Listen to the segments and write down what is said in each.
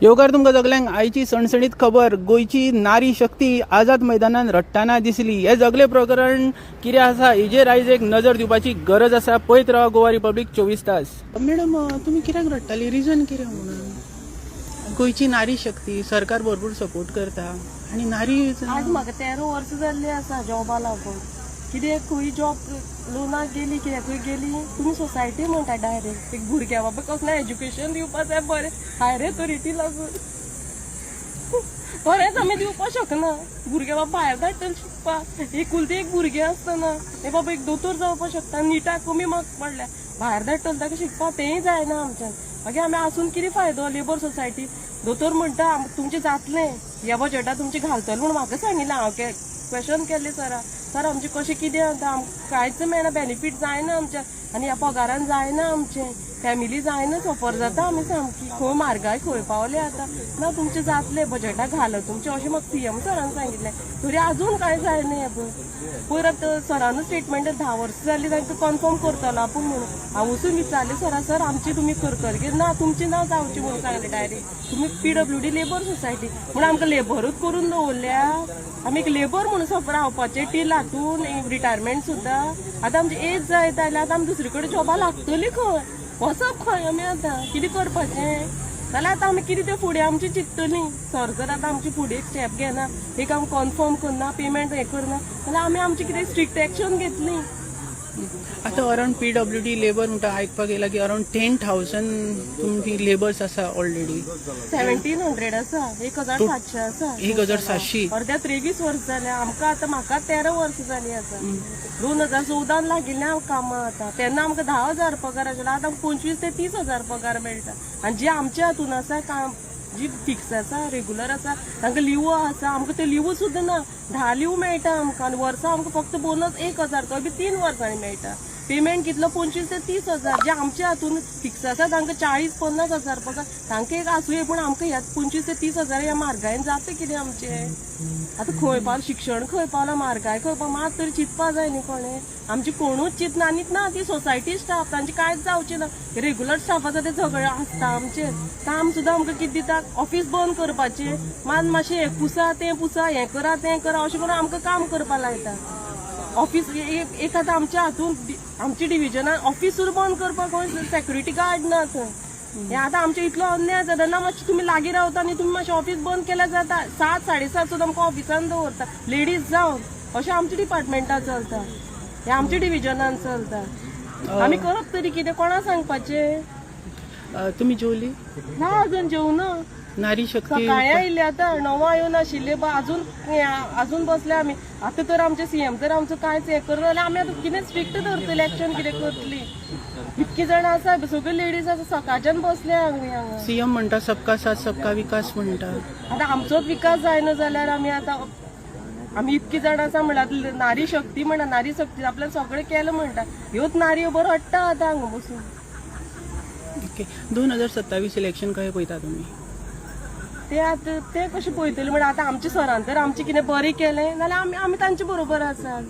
येवकार तुमकां सगल्यांक आयची सणसणीत खबर गोंयची नारी शक्ती आझाद मैदानात रडटाना दिसली। हे सगळे प्रकरण कितें आसा हेजेर आयज एक नजर दिवपाची गरज आसा। पळयत रावा गोवा रिपब्लीक 24 तास। मॅडम तुमी कित्याक रडटाली, रिजन कितें म्हणून? गोंयची नारी शक्ती सरकार भरपूर सपोर्ट करता आनी नारी आज म्हाका 13 वर्सां जाल्ली आसा जॉबा लागून। कितें खंय जॉब लोनाक गेली कित्याकूय गेली तुमी सोसायटी म्हणटा डायरेक्ट एक भुरग्या बाबा कसलें एज्युकेशन दिवपाक जाय बरें हायर ऑथॉरिटी लागून बरेंच आमी दिवपाक शकना। भुरगे बाबा भायर धाडटले शिकपाक एकुलती एक भुरगें आसतना हे बाबा एक दोतोर जावपाक शकता निटाक कमी मार्क्स पडल्या भायर धाडटले ताका शिकपाक तेंय जायना आमच्यान। मागीर आमी आसून कितें फायदो लेबर सोसायटी दोतोर म्हणटा तुमचें जातलें ह्या बजेटात तुमचें घालतलें म्हूण म्हाका सांगिल्लें। हांव क्वेश्चन केल्लें सर आमचें कशें कितें आतां कांयच मेळना बेनिफीट जायना आमच्या आनी ह्या पगारान जायना आमचें फॅमिली जायना सफर जाता आमी सामकी खंय म्हारगाय खंय पावले आतां ना तुमचें जातलें बजेटाक घालत तुमचें अशें म्हाका सीएम सरान सांगिल्लें। तरी आजून कांय जायना हें पळय परत सरान स्टेटमेंट 10 वर्सां जालीं तांकां कन्फर्म करतलो आपूण म्हणून हांव वचून विचारलें सर आमची तुमी करतले ना तुमचें नांव जावचें म्हणून सांगलें डायरेक्ट तुमी PWD लेबर सोसायटी म्हणून आमकां लेबरूच करून दवरल्या आमी एक लेबर म्हणून सफर रावपाचें टील हातून रिटायरमेंट सुद्दां आतां आमची एज जायत आयल्या आतां आमी दुसरे कडेन जॉबा लागतली खंय वचप खंय आमी आतां कितें करपाचें जाल्यार आतां आमी कितें तें फुडें आमची चिंततलीं सर जर आतां आमची फुडें एक स्टेप घेना एक आमी कन्फर्म करना पेमेंट हें करना जाल्यार आमी आमची कितें स्ट्रिक्ट एक्शन घेतली। आतां अरावंड PWD लेबर म्हणटा आयकपाक येयला की अरावंड 10,000 तुमची लेबर्स आसा ऑलरेडी 1700 आसा 1700 आसा 1700 अर्ध्या 23 वर्सां जाल्या आमकां आतां म्हाका 13 वर्सां जालीं आसा 2014 लागिल्लें हांव कामां आतां तेन्ना आमकां 10,000 पगार आशिल्लो आतां 25,000 ते 30,000 पगार मेळटा आनी जी आमच्या हातून आसा काम जी फिक्स आसा रेग्युलर आसा तांकां लिवो आसा आमकां ते लिवो सुद्दां ना 10 लिव मेळटा आमकां आनी वर्सां आमकां फक्त बोनस 1,000 तो बी 3 वर्सांनी मेळटा पेमेंट कितलो 25,000 ते 30,000 जे आमच्या हातून फिक्स आसा तांकां 40-50 हजार पगार तांकां एक आसूं पूण आमकां ह्या 25,000 ते 30,000 ह्या म्हारगायेन जाता कितें आमचें आतां खंय पावलें शिक्षण खंय पावलां म्हारगाय खंय पावलां मात तरी चिंतपा जाय न्ही कोणें आमची कोणूच चिंतना आनीक ना ती सोसायटी स्टाफ तांचे कांयच जावचें ना रेग्युलर स्टाफ आसा ते झगडे आसता आमचें काम सुद्दां आमकां कितें दिता ऑफिस बंद करपाचें मातशें हें पुसा तें पुसा हें करा तें करा अशें करून आमकां काम करपा लायता। ऑफिस एक आतां आमच्या हातून आमच्या डिव्हिजनान ऑफिस सुद्दां बंद करपाक कोण सेक्युरिटी गार्ड ना थंय हें आतां आमचें इतलो अन्याय जाता ना मातशें तुमी लागीं रावता आनी तुमी मातशें ऑफिस बंद केल्यार जाता 7-7:30 सुद्दां आमकां ऑफिसान दवरता लेडीज जावन अशें आमच्या डिपार्टमेंटान चलता हें आमच्या डिव्हिजनान चलता आमी करप तरी कितें कोणा सांगपाचें? तुमी जेवली ना अजून जेवना नारी शक्ती सकाळी आयिल्ले आतां 9 येवन आशिल्ले अजून बसले आमी आतां तर आमचे सीएम तर आमचो कांयच हें करना जाल्यार आमी आतां कितें स्ट्रिक्ट धरतली एक्शन कितें करतली इतकी जाणां आसा सगळे लेडीज आसा सकाळच्यान बसले आमी हांगा सीएम म्हणटा सबका साथ सबका विकास म्हणटा आतां आमचोच विकास जायना जाल्यार आमी इतकी जाणां आसा म्हणल्यार नारी शक्ती म्हणटा नारी शक्ती आपल्यान सगळें केलें म्हणटा ह्योच नारयो बरो हाडटा आतां हांगा बसून। ओके 2027 इलेक्शन कशें पळयता तुमी? ते कशें पळयतले म्हणजे आतां आमच्या सरान तर आमचें कितें बरें केलें जाल्यार आमी तांचे बरोबर आसा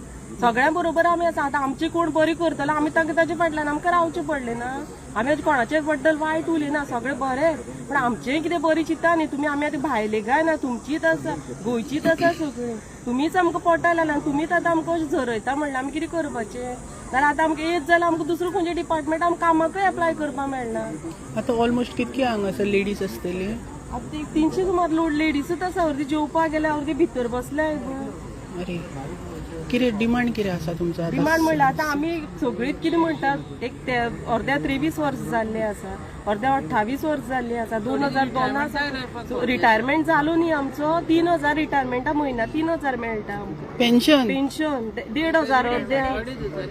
सगळ्यां बरोबर आमी आसा आतां आमची कोण बरी करतलो आमी तांकां ताचे फाटल्यान आमकां रावचें पडलें ना आमी कोणाचे बद्दल वायट उलयना सगळें बरें पण आमचेंय कितें बरी चिंता न्ही तुमी आमी आतां भायले गाय ना तुमचीच आसा गोंयचीच आसा सगळीं तुमीच आमकां पोटां लायला तुमीच आतां आमकां अशें झरयता म्हणल्यार आमी कितें करपाचें जाल्यार आतां आमकां एज जाल्यार आमकां दुसरो खंयचे डिपार्टमेंट आमकां कामाकूय एप्लाय करपाक मेळना। आतां ऑलमोस्ट कितकी हांगासर लेडीज आसतली? आतां 300 सुमार लेडीजच आसा अर्दी जेवपाक गेल्या अर्दी भितर बसल्या अरे कितें डिमांड कितें आसा तुमचो? डिमांड म्हणल्यार आतां आमी सगळींच कितें म्हणटात एक अर्ध्या 23 वर्सां जाल्ली आसा अर्ध्या 28 वर्सां जाल्ली आसा 2002 आसा रिटायरमेंट जालो न्ही आमचो 3,000 रिटायरमेंटा म्हयन्या 3,000 मेळटा आमकां पेन्शन 1,500 अर्ध्या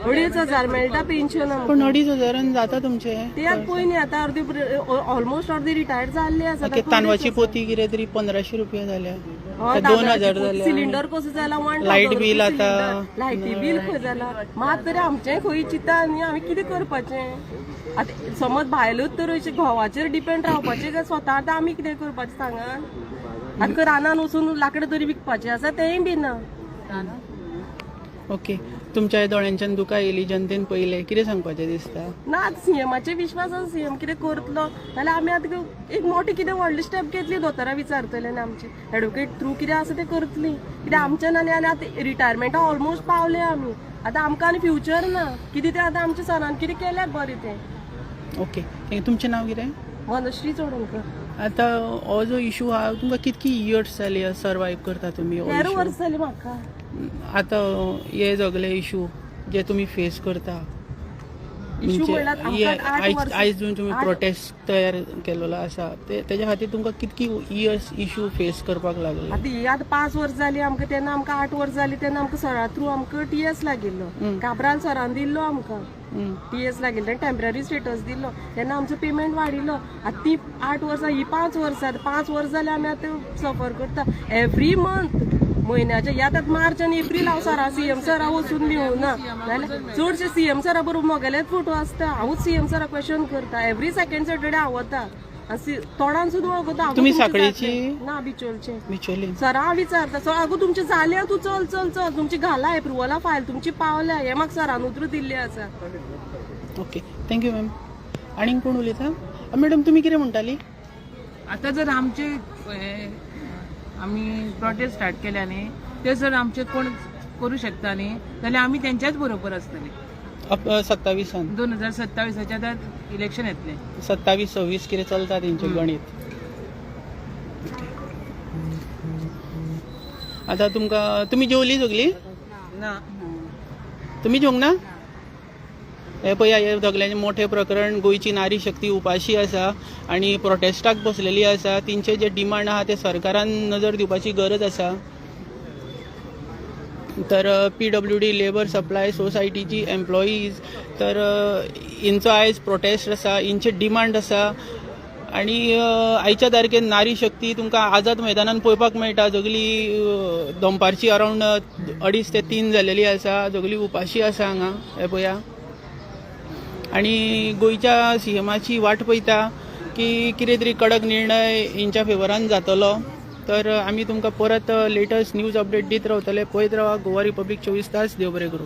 2,500 मेळटा पेन्शन पण 2,500 जाता तुमचें ते पयलीं आतां अर्दी ऑलमोस्ट अर्दी रिटायर जाल्ली आसा तांदवाची पोती कितें तरी 1,500 रुपया जाल्या 2,000 जाल्या सिलिंडर कसो जाला लायट बील आतां लायटी बील खंय जाला मात तरी आमचें खंय चिंता न्ही आमी कितें करपाचें आतां समज भायलोच तर अशें घोवाचेर डिपेंड रावपाचें काय स्वता आतां आमी कितें करपाचें सांगात आतां रानान वचून लाकडां तरी विकपाचें आसा तेंय बी ना। ओके तुमच्या दोळ्यांच्यान दुकां येयली जनतेन पयले कितें सांगपाचें दिसता? ना सीएमाचे विश्वास आसा सीएम कितें करतलो जाल्यार आमी आतां एक मोठी कितें व्हडली स्टेप घेतली दोतोरां विचारतले आनी आमचे एडवोकेट थ्रू कितें आसा तें करतली कित्याक आमच्यान आनी आतां रिटायरमेंटा ऑलमोस्ट पावले आमी आतां आमकां आनी फ्युचर ना कितें तें आतां आमच्या सरान कितें केल्यार बरें तें. ओके, तुमचें नांव कितें? वनश्री चोडणकर. आतां हो जो इशू हा तुमकां कितकी इयर्स जाली सर्वायव करता तुमी? 13 वर्स जाली म्हाका. आतां हे सगळे इशू जे तुमी फेस करता इशू म्हणल्यार आमकां 8 वर्स आयज जो तुमी प्रोटेस्ट तयार केलेलो आसा तेज्या खातीर तुमकां कितकी इयर्स इशू फेस करपाक लागले? आतां 5 वर्स जाली आमकां तेन्ना आमकां 8 वर्स जाली तेन्ना आमकां सरा थ्रू आमकां टीएस लागिल्लो काब्राल सरान दिल्लो आमकां टीएस लागिल्लो टेम्पररी स्टेटस दिल्लो तेन्ना आमचो पेमेंट वाडिल्लो. आतां ती 8 वर्सां ही 5 वर्सां 5 वर्स जाली आमी आतां सफर करता एवरी मंथ म्हयन्याचे ह्या आतां मार्च आनी एप्रील हांव सरा सीएम सरा वचून मेळुना जाल्यार चडशे सीएम सरा बरोबर मोगेलेच फोटो आसता हांवूच सीएम सरा क्वेश्चन करता एवरी सेकंड सॅटर्डे हांव वता तोंडान सुद्दां वळखता. तुमी सांखळेची? ना बिचोलचे. बिचोली सरा हांव विचारता सर आगो तुमचे जाले तूं चल चल चल तुमची घाला एप्रुवला फायल तुमची पावल्या हे म्हाका सरान उतर दिल्ले आसा. Okay, thank you ma'am. आनीक कोण उलयता? मॅडम तुमी कितें म्हणटाली? आता जर आमचे आम्ही प्रोटेस्ट स्टार्ट केल्या न्ही ते जर आमचे कोण करू शकता न्ही जाल्यार आमी तेंच्याच बरोबर आसतली. 27 2027 आतां इलेक्शन येतले 27-26 कितें चलता तेंचें गणित. आतां तुमकां तुमी जेवली सगली? ना तुमी जेवंक ना? हे पळया हे सगळ्यांचें मोठें प्रकरण गोंयची नारी शक्ती उपाशी आसा आनी प्रोटेस्टाक बसलेली आसा. तेंचे जे डिमांड आहा ते सरकारान नजर दिवपाची गरज आसा. तर PWD लेबर सप्लाय सोसायटीची एम्प्लॉईज तर इंचो आयज प्रोटेस्ट आसा इंचे डिमांड आसा आनी आयच्या तारखेन नारी शक्ती तुमकां आझाद मैदानान पळोवपाक मेळटा सगळी दनपारची अरावंड 2:30 ते 3 जालेली आसा सगळी उपाशी आसा हांगा हे पळया आनी गोंयच्या सीएमाची वाट पळयता की कितें तरी कडक निर्णय हेंच्या फेवरान जातलो. तर आमी तुमकां परत लेटस्ट न्यूज अपडेट दीत रावतले. पळयत रावा गोवा रिपब्लीक 24 तास. देव बरें करूं.